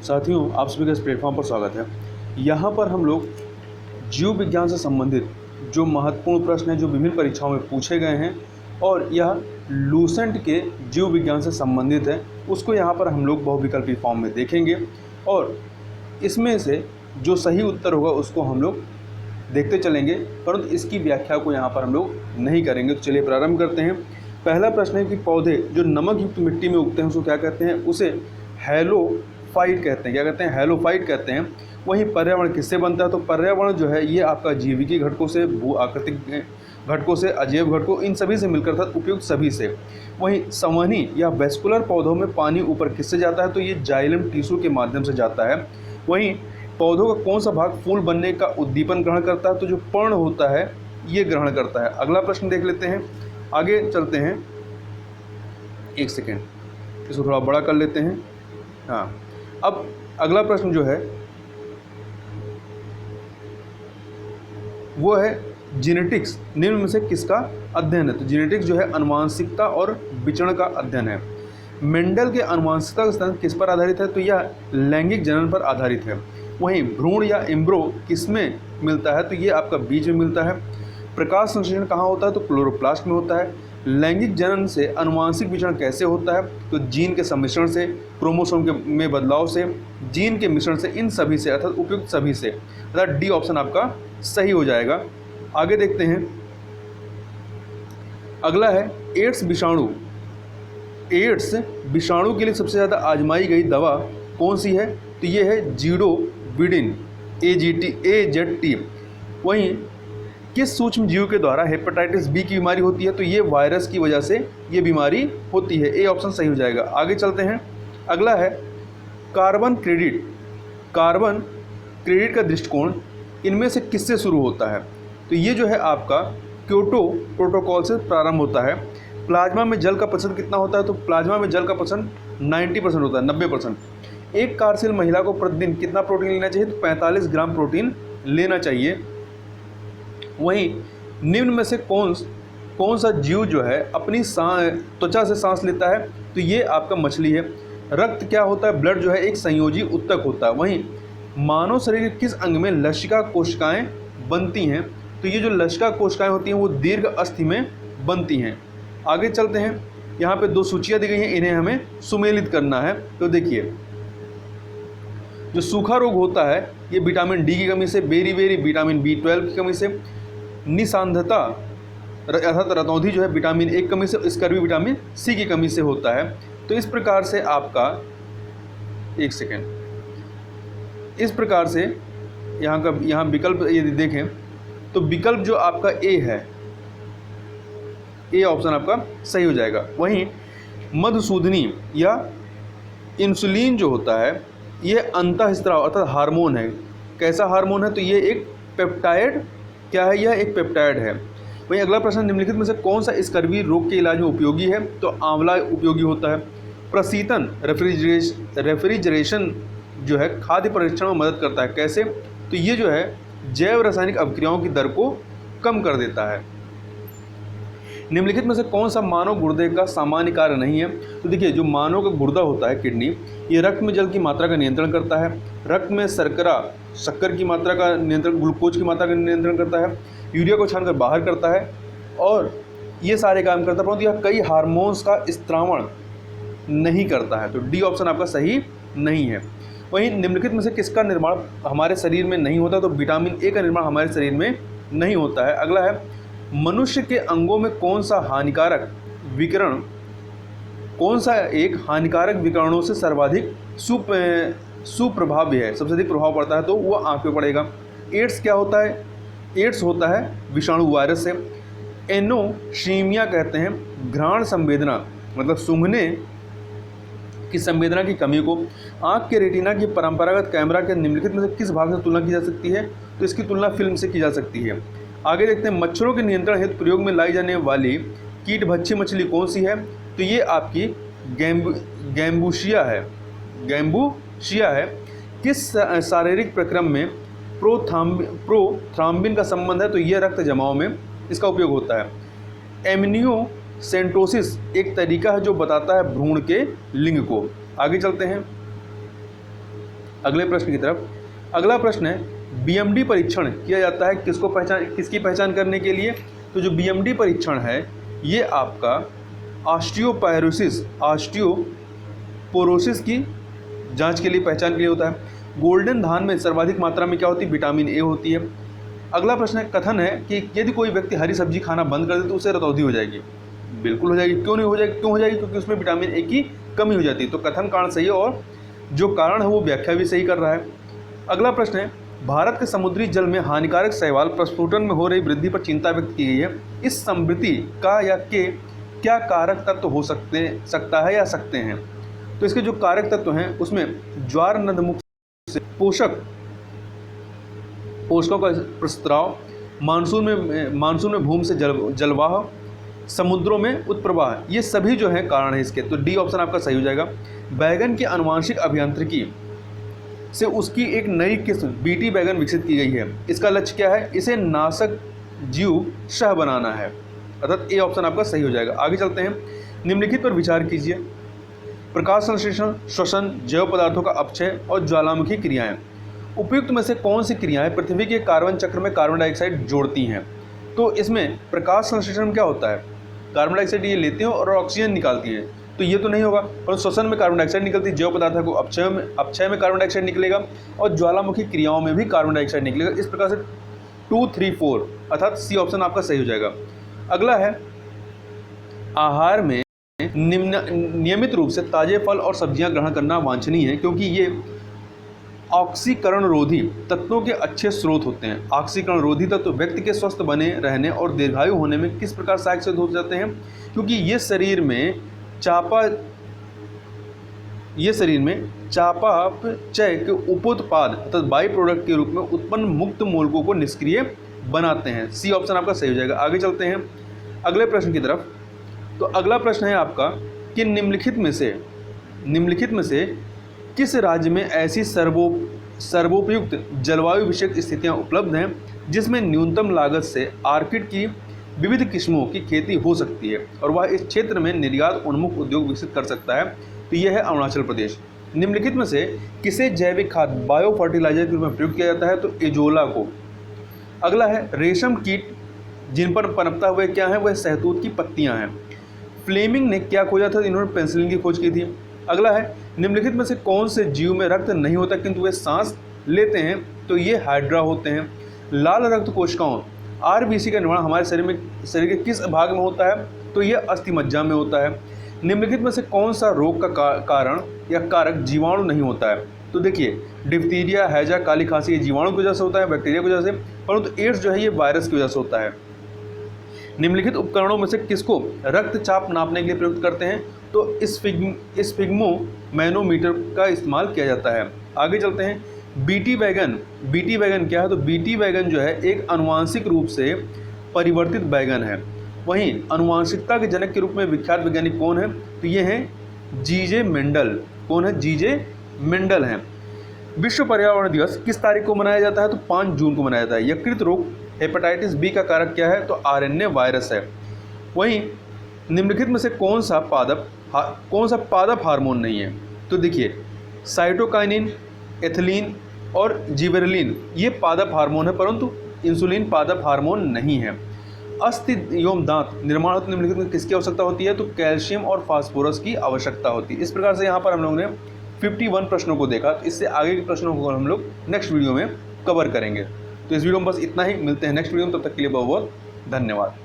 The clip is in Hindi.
साथियों, आप सभी का इस प्लेटफॉर्म पर स्वागत है। यहाँ पर हम लोग जीव विज्ञान से संबंधित जो महत्वपूर्ण प्रश्न हैं जो विभिन्न परीक्षाओं में पूछे गए हैं और यह लूसेंट के जीव विज्ञान से संबंधित है, उसको यहाँ पर हम लोग बहुविकल्पी फॉर्म में देखेंगे और इसमें से जो सही उत्तर होगा उसको हम लोग देखते चलेंगे, परंतु इसकी व्याख्या को यहाँ पर हम लोग नहीं करेंगे। तो चलिए प्रारंभ करते हैं। पहला प्रश्न है कि पौधे जो नमक युक्त मिट्टी में उगते हैं उसको क्या कहते हैं? उसे हैलोफाइट कहते हैं। क्या कहते हैं? हैलोफाइट कहते हैं। वहीं पर्यावरण किससे बनता है? तो पर्यावरण जो है ये आपका जीविकी घटकों से, भू आकृतिक घटकों से, अजैव घटकों, इन सभी से मिलकर था, उपयुक्त सभी से। वहीं संवहनी या वेस्कुलर पौधों में पानी ऊपर किससे जाता है? तो ये जाइलम टिश्यू के माध्यम से जाता है। वहीं पौधों का कौन सा भाग फूल बनने का उद्दीपन ग्रहण करता है? तो जो पर्ण होता है ये ग्रहण करता है। अगला प्रश्न देख लेते हैं, आगे चलते हैं। एक सेकेंड, इसको थोड़ा बड़ा कर लेते हैं। हाँ, अब अगला प्रश्न जो है वो है जेनेटिक्स निम्न में से किसका अध्ययन है? तो जेनेटिक्स जो है अनुवांशिकता और विचरण का अध्ययन है। मेंडल के अनुवांशिकता का सिद्धांत किस पर आधारित है? तो यह लैंगिक जनन पर आधारित है। वहीं भ्रूण या एम्ब्रो किसमें मिलता है? तो ये आपका बीज में मिलता है। प्रकाश संश्लेषण कहाँ होता है? तो क्लोरोप्लास्ट में होता है। लैंगिक जनन से अनुवांशिक विचरण कैसे होता है? तो जीन के सम्मिश्रण से, क्रोमोसोम के में बदलाव से, जीन के मिश्रण से, इन सभी से, अर्थात उपयुक्त सभी से। अर्थात डी ऑप्शन आपका सही हो जाएगा। आगे देखते हैं, अगला है एड्स विषाणु। एड्स विषाणु के लिए सबसे ज़्यादा आजमाई गई दवा कौन सी है? तो ये है जीडोविडिन, AZT। वहीं किस सूक्ष्म जीव के द्वारा हेपेटाइटिस बी की बीमारी होती है? तो ये वायरस की वजह से ये बीमारी होती है। ए ऑप्शन सही हो जाएगा। आगे चलते हैं, अगला है कार्बन क्रेडिट। कार्बन क्रेडिट का दृष्टिकोण इनमें से किससे शुरू होता है? तो ये जो है आपका क्योटो प्रोटोकॉल से प्रारंभ होता है। प्लाज्मा में जल का प्रतिशत कितना होता है? तो प्लाज्मा में जल का प्रतिशत 90% होता है, 90%। एक कार्यशील महिला को प्रतिदिन कितना प्रोटीन लेना चाहिए? तो 45 ग्राम प्रोटीन लेना चाहिए। वहीं निम्न में से कौन सा जीव जो है अपनी त्वचा से सांस लेता है? तो ये आपका मछली है। रक्त क्या होता है? ब्लड जो है एक संयोजी उत्तक होता है। वहीं मानव शरीर के किस अंग में लसिका कोशिकाएं बनती हैं? तो ये जो लसिका कोशिकाएं होती हैं वो दीर्घ अस्थि में बनती हैं। आगे चलते हैं, यहाँ पे दो सूचियाँ दी गई हैं, इन्हें हमें सुमेलित करना है। तो देखिए, जो सूखा रोग होता है ये विटामिन डी की कमी से, बेरी विटामिन B12 की कमी से, निसांधता अर्थात रतौंधी जो है विटामिन ए की कमी से, स्कर्वी विटामिन सी की कमी से होता है। तो इस प्रकार से आपका, एक सेकेंड, इस प्रकार से यहाँ विकल्प यदि देखें तो विकल्प जो आपका ए है, ए ऑप्शन आपका सही हो जाएगा। वहीं मधुसूदनी या इंसुलिन जो होता है ये अंतःस्राव अर्थात हार्मोन है। कैसा हार्मोन है? तो ये एक पेप्टाइड, क्या है? यह एक पेप्टाइड है। वहीं अगला प्रश्न, निम्नलिखित में से कौन सा स्कर्वी रोग के इलाज में उपयोगी है? तो आंवला उपयोगी होता है। प्रशीतन रेफ्रिजरेशन जो है खाद्य परीक्षण में मदद करता है। कैसे? तो ये जो है जैव रासायनिक अभिक्रियाओं की दर को कम कर देता है। निम्नलिखित में से कौन सा मानव गुर्दे का सामान्य कार्य नहीं है? तो देखिए, जो मानव का गुर्दा होता है, किडनी, ये रक्त में जल की मात्रा का नियंत्रण करता है, रक्त में शक्कर की मात्रा का नियंत्रण, ग्लूकोज की मात्रा का नियंत्रण करता है, यूरिया को छानकर बाहर करता है और ये सारे काम करता है, परंतु यह कई हार्मोन्स का स्त्रावण नहीं करता है। तो डी ऑप्शन आपका सही नहीं है। वहीं निम्नलिखित में से किसका निर्माण हमारे शरीर में नहीं होता? तो विटामिन ए का निर्माण हमारे शरीर में नहीं होता है। अगला है, मनुष्य के अंगों में कौन सा एक हानिकारक विकिरणों से सर्वाधिक सुप्रभावी है, सबसे अधिक प्रभाव पड़ता है? तो वो आँख पे पड़ेगा। एड्स क्या होता है? एड्स होता है विषाणु वायरस से। एनोशीमिया कहते हैं घ्राण संवेदना, मतलब सूंघने की संवेदना की कमी को। आँख के रेटिना की परंपरागत कैमरा के निम्नलिखित में से किस भाग से तुलना की जा सकती है? तो इसकी तुलना फिल्म से की जा सकती है। आगे देखते हैं, मच्छरों के नियंत्रण हेतु प्रयोग में लाई जाने वाली कीटभक्षी मछली कौन सी है? तो ये आपकी गैम्बूशिया है। किस शारीरिक प्रक्रम में प्रोथ्राम्बिन का संबंध है? तो यह रक्त जमाव में इसका उपयोग होता है। एमनियोसेंटोसिस एक तरीका है जो बताता है भ्रूण के लिंग को। आगे चलते हैं, अगले प्रश्न की तरफ। अगला प्रश्न है बीएमडी परीक्षण किया जाता है किसकी पहचान करने के लिए? तो जो बीएमडी परीक्षण है ये आपका ऑस्टियोपोरोसिस की जांच के लिए, पहचान के लिए होता है। गोल्डन धान में सर्वाधिक मात्रा में क्या होती है? विटामिन ए होती है। अगला प्रश्न है कथन है कि यदि कोई व्यक्ति हरी सब्जी खाना बंद कर दे तो उसे रतौंधी हो जाएगी। बिल्कुल हो जाएगी। क्यों नहीं हो जाएगी? क्यों हो जाएगी? क्योंकि उसमें विटामिन ए की कमी हो जाती है। तो कथन कारण सही है और जो कारण है वो व्याख्या भी सही कर रहा है। अगला प्रश्न है भारत के समुद्री जल में हानिकारक शैवाल प्रस्फुटन में हो रही वृद्धि पर चिंता व्यक्त की गई है। इस समृद्धि का या के क्या कारक तत्व हो सकता है या सकते हैं? तो इसके जो कारक तत्व हैं उसमें ज्वार नदमुख से पोषकों का प्रस्राव, मानसून में भूमि से जलवाह, समुद्रों में उत्प्रवाह, ये सभी जो है कारण है इसके। तो डी ऑप्शन आपका सही हो जाएगा। बैगन की आनुवांशिक अभियांत्रिकी से उसकी एक नई किस्म बीटी बैगन विकसित की गई है। इसका लक्ष्य क्या है? इसे नाशक जीव शह बनाना है, अर्थात ए ऑप्शन आपका सही हो जाएगा। आगे चलते हैं। निम्नलिखित पर विचार कीजिए। प्रकाश संश्लेषण, श्वसन, जैव पदार्थों का अपक्षय और ज्वालामुखी क्रियाएं। उपयुक्त में से कौन सी क्रियाएं पृथ्वी के कार्बन चक्र में कार्बन डाइऑक्साइड जोड़ती हैं? तो इसमें प्रकाश संश्लेषण में क्या होता है? कार्बन डाइऑक्साइड ये लेती हैं और ऑक्सीजन निकालती है, तो ये तो नहीं होगा। पर श्वसन में कार्बन डाइऑक्साइड निकलती है, जैव पदार्थ को अपक्षय में कार्बन डाइऑक्साइड निकलेगा और ज्वालामुखी क्रियाओं में भी कार्बन डाइऑक्साइड निकलेगा। इस प्रकार से 2, 3, 4 अर्थात सी ऑप्शन आपका सही हो जाएगा। अगला है आहार में नियमित रूप से ताजे फल और सब्जियां ग्रहण करना वांछनीय है क्योंकि ये ऑक्सीकरण रोधी तत्वों के अच्छे स्रोत होते हैं। ऑक्सीकरण रोधी तत्व व्यक्ति के स्वस्थ बने रहने और दीर्घायु होने में किस प्रकार सहायक सिद्ध हो जाते हैं? क्योंकि ये शरीर में चयापचय के उपोत्पाद अर्थात बाई प्रोडक्ट के रूप में उत्पन्न मुक्त मूलकों को निष्क्रिय बनाते हैं। सी ऑप्शन आपका सही हो जाएगा। आगे चलते हैं अगले प्रश्न की तरफ। तो अगला प्रश्न है आपका कि निम्नलिखित में से किस राज्य में ऐसी सर्वोपयुक्त जलवायु विषयक स्थितियां उपलब्ध हैं जिसमें न्यूनतम लागत से आर्किड की विविध किस्मों की खेती हो सकती है और वह इस क्षेत्र में निर्यात उन्मुख उद्योग विकसित कर सकता है? तो यह है अरुणाचल प्रदेश। निम्नलिखित में से किसे जैविक खाद बायो फर्टिलाइजर के रूप में प्रयोग किया जाता है? तो एजोला को। अगला है रेशम कीट जिन पर पनपता हुए क्या है? वह सहतूत की पत्तियां हैं। फ्लेमिंग ने क्या खोजा था? इन्होंने पेंसिलिन की खोज की थी। अगला है निम्नलिखित में से कौन से जीव में रक्त नहीं होता किंतु वे सांस लेते हैं? तो ये हाइड्रा होते हैं। लाल रक्त कोशिकाओं आरबीसी का निर्माण हमारे शरीर के किस भाग में होता है? तो ये अस्थि मज्जा में होता है। निम्नलिखित में से कौन सा रोग का कारण या कारक जीवाणु नहीं होता है? तो देखिए डिप्थीरिया, हैजा, काली खांसी ये जीवाणु की वजह से होता है, बैक्टीरिया की वजह से, परंतु एड्स जो है ये वायरस की वजह से होता है। निम्नलिखित उपकरणों में से किसको रक्तचाप नापने के लिए प्रयुक्त करते हैं? तो स्फिग्मोमैनोमीटर का इस्तेमाल किया जाता है। आगे चलते हैं। बीटी बैगन क्या है? तो बीटी बैगन जो है एक आनुवांशिक रूप से परिवर्तित बैगन है। वहीं आनुवांशिकता के जनक के रूप में विख्यात वैज्ञानिक कौन है? तो ये हैं जीजे मेंडल। कौन है? जीजे मेंडल हैं। विश्व पर्यावरण दिवस किस तारीख को मनाया जाता है? तो 5 जून को मनाया जाता है। यकृत रोग हेपेटाइटिस बी का कारक क्या है? तो आरएनए वायरस है। वहीं निम्नलिखित में से कौन सा पादप हार्मोन नहीं है? तो देखिए साइटोकाइनिन, एथिलीन और जिबेरेलिन ये पादप हार्मोन है, परंतु इंसुलिन पादप हार्मोन नहीं है। अस्थि एवं दांत निर्माण हेतु निम्नलिखित में किसकी आवश्यकता होती है? तो कैल्शियम और फास्फोरस की आवश्यकता होती है। इस प्रकार से यहाँ पर हम लोगों ने 51 प्रश्नों को देखा। तो इससे आगे के प्रश्नों को हम लोग नेक्स्ट वीडियो में कवर करेंगे। तो इस वीडियो में बस इतना ही। मिलते हैं नेक्स्ट वीडियो में, तब तक के लिए बहुत बहुत धन्यवाद।